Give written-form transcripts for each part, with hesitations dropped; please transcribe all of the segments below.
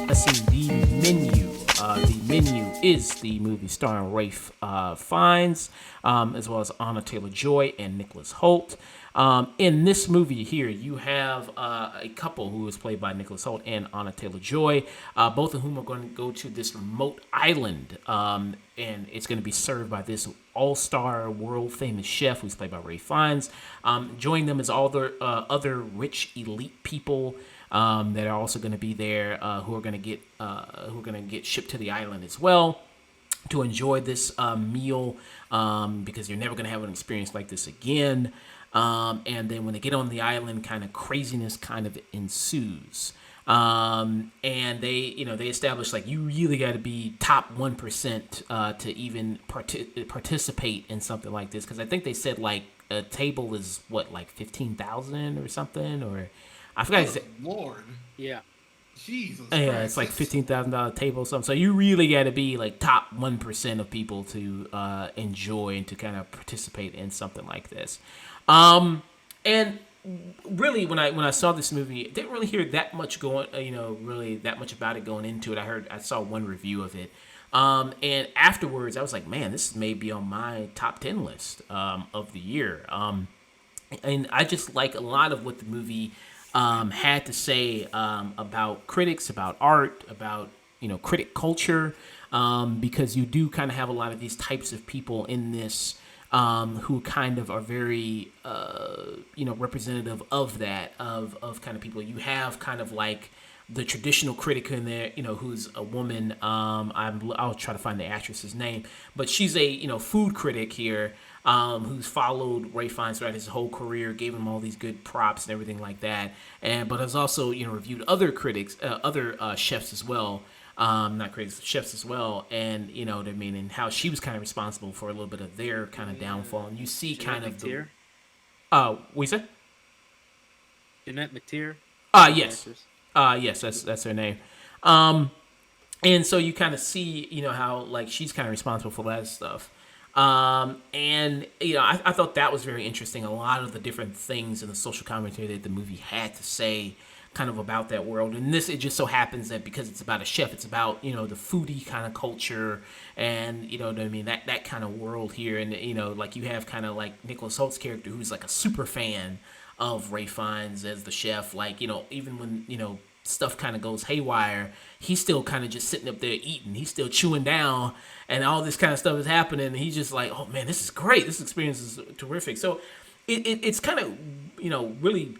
Let's see, the menu. The menu is the movie starring Ralph Fiennes, as well as Anya Taylor-Joy and Nicholas Hoult. In this movie here, you have a couple who is played by Nicholas Hoult and Anya Taylor-Joy, both of whom are going to go to this remote island, and it's going to be served by this all-star, world-famous chef who's played by Ralph Fiennes. Joining them is all the other rich elite people that are also going to be there, who are going to get shipped to the island as well to enjoy this meal, because you're never going to have an experience like this again. And then when they get on the island, kind of craziness kind of ensues. And they establish like you really got to be top 1% to even participate in something like this, because I think they said like a table is what, like 15,000 or something, or I forgot. Oh, Lord. Yeah. Jesus Yeah, Christ. it's like $15,000 table or something. So you really got to be like top 1% of people to enjoy and to kind of participate in something like this. And really, when I saw this movie, I didn't really hear that much really that much about it going into it. I saw one review of it. And afterwards, I was like, man, this may be on my top 10 list of the year. And I just like a lot of what the movie had to say about critics, about art, about critic culture, because you do kind of have a lot of these types of people in this who kind of are very representative of that of kind of people. You have kind of like the traditional critic in there, who's a woman. I'll try to find the actress's name, but she's a food critic here, who's followed Ralph Fiennes throughout his whole career, gave him all these good props and everything like that, but has also reviewed other critics, other chefs as well. Not critics, chefs as well, and what I mean, and how she was kind of responsible for a little bit of their kind of downfall, and you see kind of McTeer? what you said? Jeanette McTeer? Yes. Yes, that's her name. And so you kind of see, how like she's kind of responsible for that stuff. And I thought that was very interesting. A lot of the different things in the social commentary that the movie had to say, kind of about that world. And it just so happens that because it's about a chef, it's about the foodie kind of culture, and what I mean, that kind of world here. And like you have kind of like Nicholas Holt's character, who's like a super fan of Ralph Fiennes as the chef. Like even when stuff kind of goes haywire, he's still kind of just sitting up there eating. He's still chewing down, and all this kind of stuff is happening. And he's just like, oh man, this is great. This experience is terrific. So it's kind of really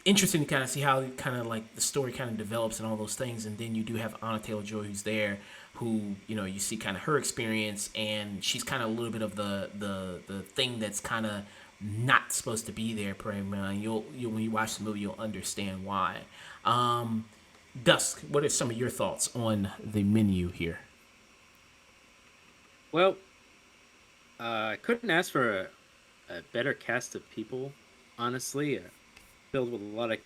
interesting to kind of see how kind of like the story kind of develops and all those things. And then you do have Anya Taylor-Joy, who's there, who you see kind of her experience, and she's kind of a little bit of the thing that's kind of not supposed to be there. When you watch the movie, you'll understand why. Dusk, what are some of your thoughts on the menu here? Well, I couldn't ask for a better cast of people, honestly. Filled with a lot of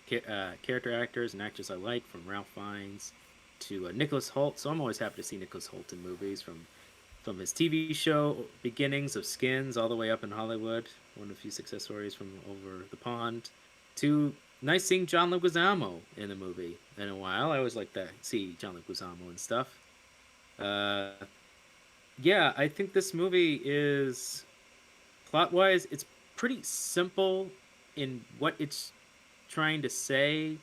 character actors and actors I like, from Ralph Fiennes to Nicholas Hoult. So I'm always happy to see Nicholas Hoult in movies, from his TV show beginnings of Skins all the way up in Hollywood, one of the few success stories from over the pond, to nice seeing John Leguizamo in a movie in a while. I always like to see John Leguizamo and stuff. Yeah, I think this movie is, plot-wise, it's pretty simple in what it's trying to say,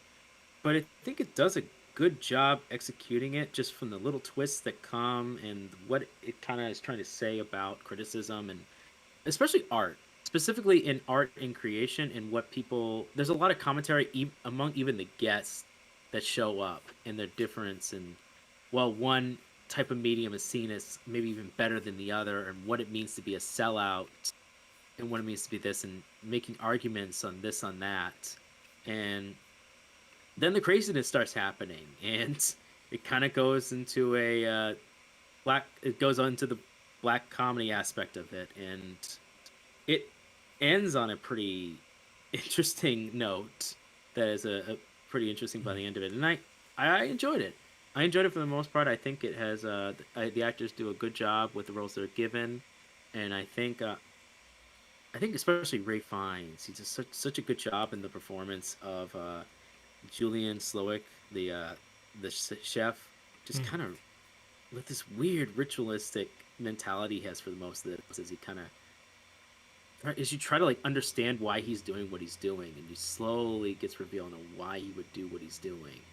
but I think it does a good job executing it, just from the little twists that come and what it kind of is trying to say about criticism, and especially art, specifically in art and creation, and what people, there's a lot of commentary among even the guests that show up, and their difference, and while one type of medium is seen as maybe even better than the other, and what it means to be a sellout, and what it means to be this, and making arguments on this, on that. And then the craziness starts happening, and it kind of goes into it goes into the black comedy aspect of it, and it ends on a pretty interesting note that is a pretty interesting by the end of it, and I enjoyed it. I enjoyed it for the most part. I think it has the actors do a good job with the roles they're given, and I think especially Ray Fiennes, he does such a good job in the performance of Julian Slowick, the chef, just kind of with this weird ritualistic mentality he has for the most of this, as he kind of as you try to like understand why he's doing what he's doing, and you slowly gets revealed on why he would do what he's doing.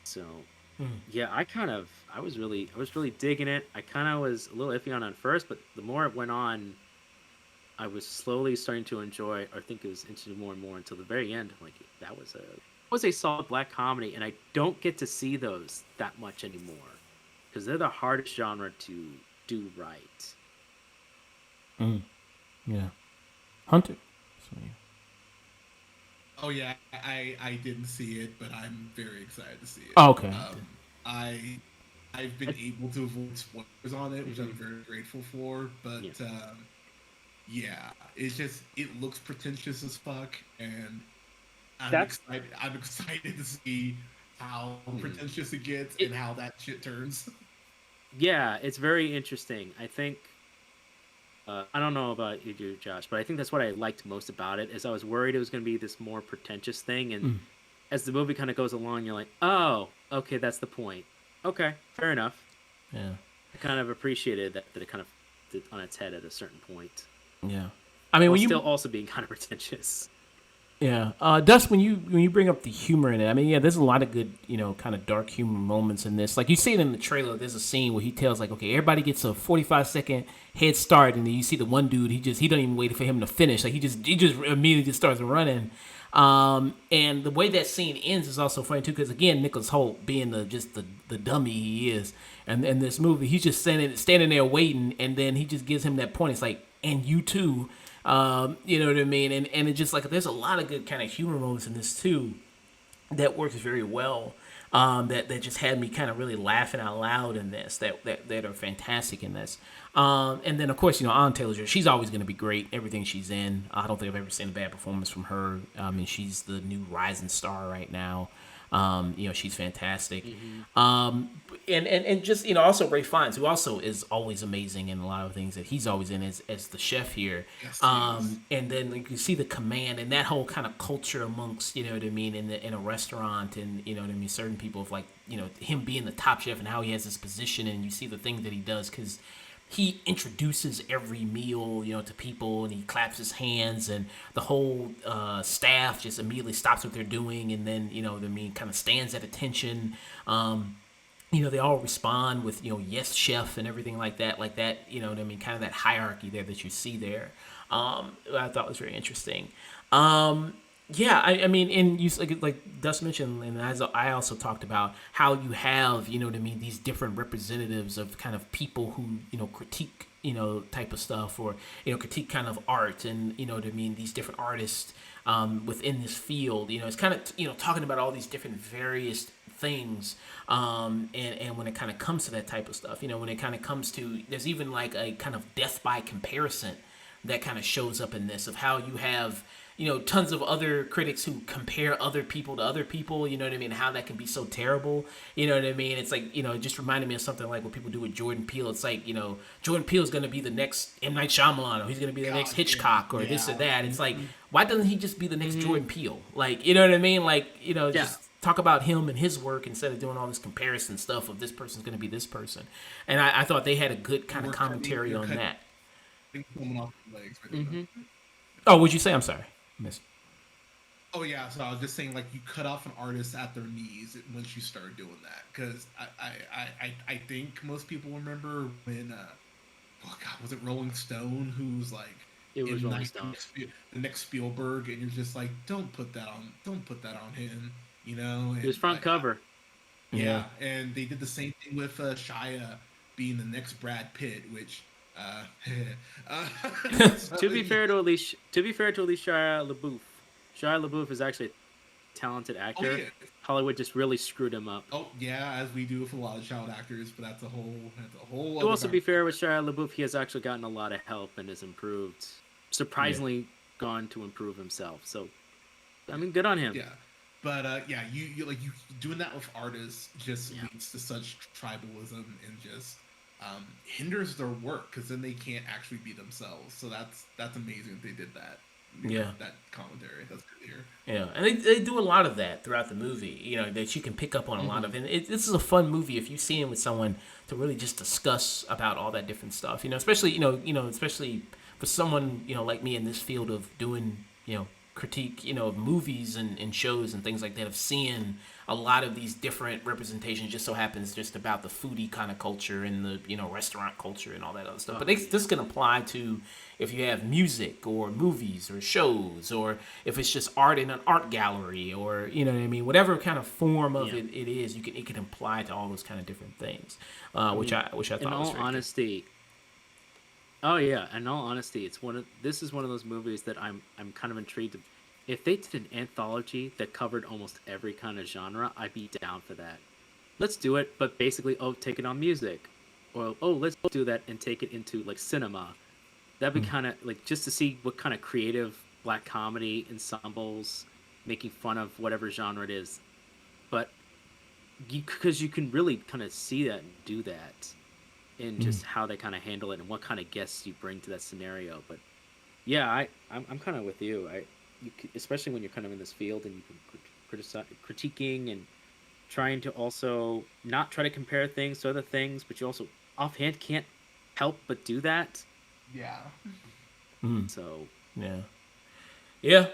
So yeah, I was really digging it. I kind of was a little iffy on it first, but the more it went on, I was slowly starting to enjoy, or think it was into more and more until the very end. Like was a solid black comedy, and I don't get to see those that much anymore because they're the hardest genre to do right. Mm, yeah. Hunter. So, yeah. Oh yeah, I didn't see it, but I'm very excited to see it. Oh, okay. I I've been able to avoid spoilers on it, which I'm Mm-hmm. very grateful for. But Yeah, yeah, it's just it looks pretentious as fuck, and that's I'm excited to see how mhm. pretentious it gets it. and how that shit turns. Yeah, it's very interesting. I think I don't know about you, Josh, but I think that's what I liked most about it. Is I was worried it was going to be this more pretentious thing, and Mm, as the movie kind of goes along, you're like, oh, okay, that's the point. Okay, fair enough. yeah. I kind of appreciated that it kind of did on its head at a certain point, Yeah. I mean, while when still you also being kind of pretentious. Yeah, Dust. When you bring up the humor in it, I mean, yeah, there's a lot of good, kind of dark humor moments in this. Like you see it in the trailer. There's a scene where he tells like, okay, everybody gets a 45-second head start, and then you see the one dude. He don't even wait for him to finish. Like he just immediately just starts running. And the way that scene ends is also funny too, because again, Nicholas Hoult being the dummy he is, and in this movie, he's just standing there waiting, and then he just gives him that point. It's like, and you too. You know what I mean? And it just like there's a lot of good kind of humor moments in this too that works very well. That just had me kind of really laughing out loud in this. That are fantastic in this. And then of course Anya Taylor-Joy. She's always going to be great. Everything she's in. I don't think I've ever seen a bad performance from her. I mean, she's the new rising star right now. She's fantastic. Hmm. And just also Ray Fiennes, who also is always amazing in a lot of things that he's always in as the chef here. Yes, he is. And then like, you see the command and that whole kind of culture amongst what I mean in a restaurant, and what I mean, certain people of like him being the top chef and how he has his position, and you see the things that he does because he introduces every meal, to people, and he claps his hands, and the whole staff just immediately stops what they're doing, and then what I mean, kind of stands at attention. They all respond with yes, chef, and everything like that. What I mean, kind of that hierarchy there that you see there. I thought was very interesting. Yeah, I mean, and you like Dust mentioned, and as I also talked about how you have, what I mean, these different representatives of kind of people who critique type of stuff, or critique kind of art, and what I mean, these different artists within this field. It's kind of talking about all these different various things, and when it kind of comes to that type of stuff, when it kind of comes to, there's even like a kind of death by comparison that kind of shows up in this, of how you have tons of other critics who compare other people to other people, what I mean, how that can be so terrible, what I mean. It's like it just reminded me of something like what people do with Jordan Peele. It's like Jordan Peele is going to be the next M. Night Shyamalan, or he's going to be the next God Hitchcock, or this or yeah. that. It's like, why doesn't he just be the next Hmm. Jordan Peele? Like, you know what I mean? Like, Yeah, just talk about him and his work instead of doing all this comparison stuff of this person's going to be this person. And I thought they had a good kind of commentary You're on cutting that. someone off the legs right now. hmm, Oh, would you say? I'm sorry, Miss. Oh yeah, so I was just saying, like, you cut off an artist at their knees once you start doing that, because I think most people remember when oh god, was it Rolling Stone who's like it was in Rolling like Stone. the next Spielberg, and you're just like, don't put that on him, It was and front cover. Yeah. yeah, and they did the same thing with Shia being the next Brad Pitt, which uh, uh so, To be fair to at least Shia LaBeouf. Shia LaBeouf is actually a talented oh actor. yeah. Hollywood just really screwed him up. Oh yeah, as we do with a lot of child actors, but that's a whole To other also be fair with conversation. Shia LaBeouf, he has actually gotten a lot of help and has Yeah. surprisingly gone to improve himself. So, I mean, good on him. Yeah. But yeah, you like you doing that with artists just Yeah. leads to such tribalism and just hinders their work because then they can't actually be themselves. So that's amazing that they did that. Yeah. That commentary. That's good to hear. Yeah, and they do a lot of that throughout the movie. That you can pick up on a lot Hmm. of, and this is a fun movie if you see it with someone to really just discuss about all that different stuff. Especially especially for someone like me in this field of doing critique of movies and shows and things like that, of seeing a lot of these different representations. Just so happens just about the foodie kind of culture and the restaurant culture and all that other stuff. But Oh this can apply to if you have music or movies or shows, or if it's just art in an art gallery, or what I mean, whatever kind of form of yeah. it is, it can apply to all those kind of different things, I which mean, I in thought was all very good. honesty, oh yeah, in all honesty, this is one of those movies that I'm kind of intrigued. If they did an anthology that covered almost every kind of genre, I'd be down for that. Let's do it, but basically, oh, take it on music, or oh, let's do that and take it into like cinema. That'd be kind of like just to see what kind of creative black comedy ensembles making fun of whatever genre it is. But because you can really kind of see that and do that in just how they kind of handle it and what kind of guests you bring to that scenario. But yeah, I'm kind of with you. Especially when you're kind of in this field and you can criticize, critiquing and trying to also not try to compare things to other things, but you also offhand can't help but do that. Yeah. So Yeah. Yeah.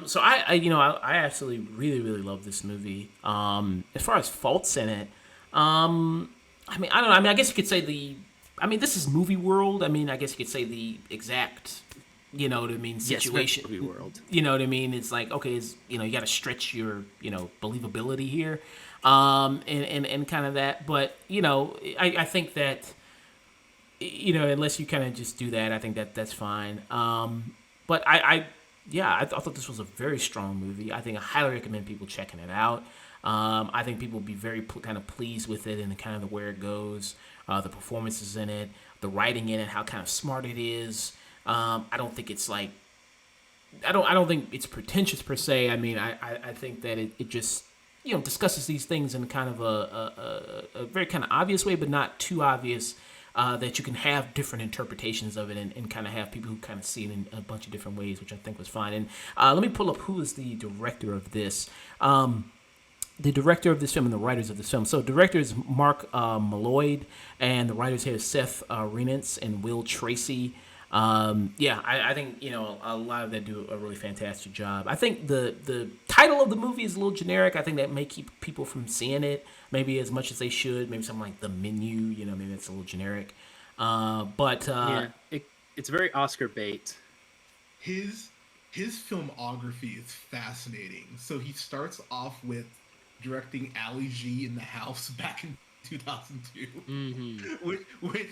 So I actually really really love this movie. As far as faults in it, I mean, I don't know. I mean, I guess you could say I mean, this is movie world. I mean, I guess you could say the exact. What I mean? yes, very Situation. movie world. What I mean? It's like, okay, you got to stretch your believability here, and kind of that. But I think that unless you kind of just do that, I think that's fine. But yeah, I thought this was a very strong movie. I think I highly recommend people checking it out. I think people will be very kind of pleased with it and kind of where it goes, the performances in it, the writing in it, how kind of smart it is. I don't think it's like I don't think it's pretentious per se. I mean, I think that it just discusses these things in kind of a very kind of obvious way, but not too obvious, that you can have different interpretations of it, and kind of have people who kind of see it in a bunch of different ways, which I think was fine. And let me pull up who is the director of this. The director of this film and the writers of this film. So, director is Mark Malloyd, and the writers here is Seth Renance and Will Tracy. Yeah, I think a lot of them do a really fantastic job. I think the title of the movie is a little generic. I think that may keep people from seeing it maybe as much as they should. Maybe something like The Menu. Maybe it's a little generic. But Yeah, it's very Oscar bait. his his filmography is fascinating. So he starts off with directing Ali G in the House back in 2002, Hmm. which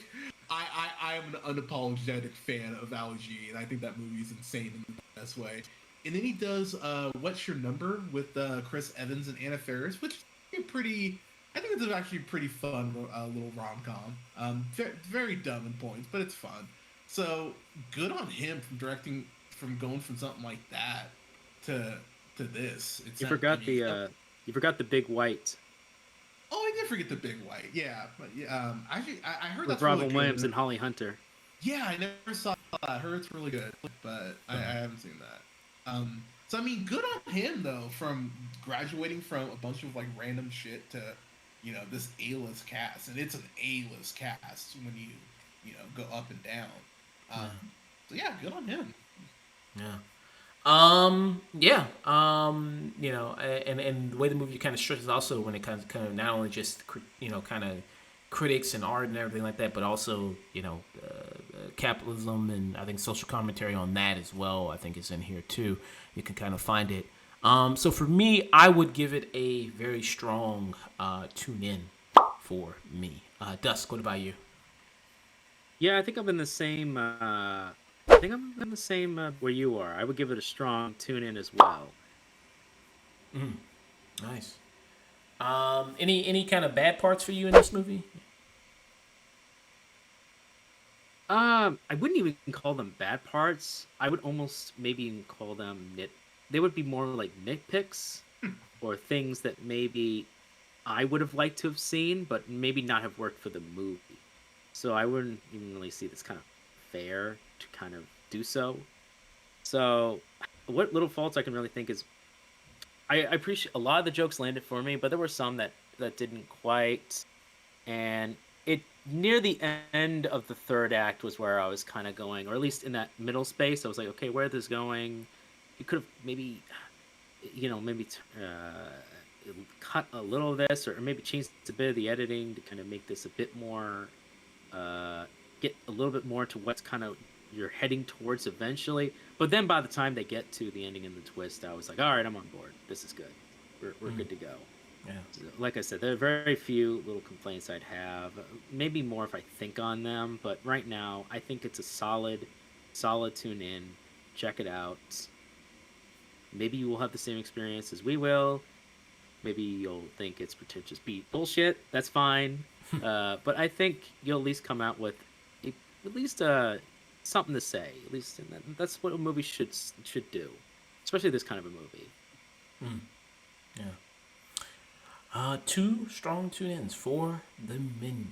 I am an unapologetic fan of Ali G, and I think that movie is insane in the best way. And then he does What's Your Number with Chris Evans and Anna Faris, which is pretty. I think it's actually a pretty fun little rom com. Very, very dumb in points, but it's fun. So good on him from directing, from going from something like that to this. It's You not. I forgot mean, you forgot the big white oh, I did forget the Big White. Yeah, but yeah, actually, I heard with that's really Robin good. Williams and Holly Hunter. Yeah, I never saw that. I heard it's really good, but I haven't seen that. So I mean, good on him though, from graduating from a bunch of like random shit to, this A-list cast, and it's an A-list cast when you go up and down. Um, so yeah, good on him. yeah. Yeah. And the way the movie kind of stretches also when it kind of not only just kind of critics and art and everything like that, but also capitalism, and I think social commentary on that as well. I think is in here too. You can kind of find it. So for me, I would give it a very strong tune in for me. Dusk, what about you? Yeah, I think I'm in the same. I think I'm in the same where you are. I would give it a strong tune in as well. Nice. Any kind of bad parts for you in this movie? I wouldn't even call them bad parts. I would almost maybe even call them nit. They would be more like nitpicks. or things that maybe I would have liked to have seen, but maybe not have worked for the movie. So I wouldn't even really see this kind of fair to kind of do so. So, what little faults I can really think is I appreciate a lot of the jokes landed for me, but there were some that didn't quite. And it near the end of the third act was where I was kind of going, or at least in that middle space, I was like, okay, where is this going? You could have maybe, maybe cut a little of this, or maybe changed a bit of the editing to kind of make this a bit more, uh, get a little bit more to what's kind of you're heading towards eventually. But then by the time they get to the ending and the twist, I was like, all right, I'm on board. This is good. We're good to go. Yeah. Like I said, there are very few little complaints I'd have. Maybe more if I think on them, but right now I think it's a solid tune in. Check it out. Maybe you will have the same experience as we will. Maybe you'll think it's pretentious beat bullshit. That's fine. But I think you'll at least come out with at least something to say. At least that's what a movie should do, especially this kind of a movie. Yeah. Two strong tune-ins for the menu.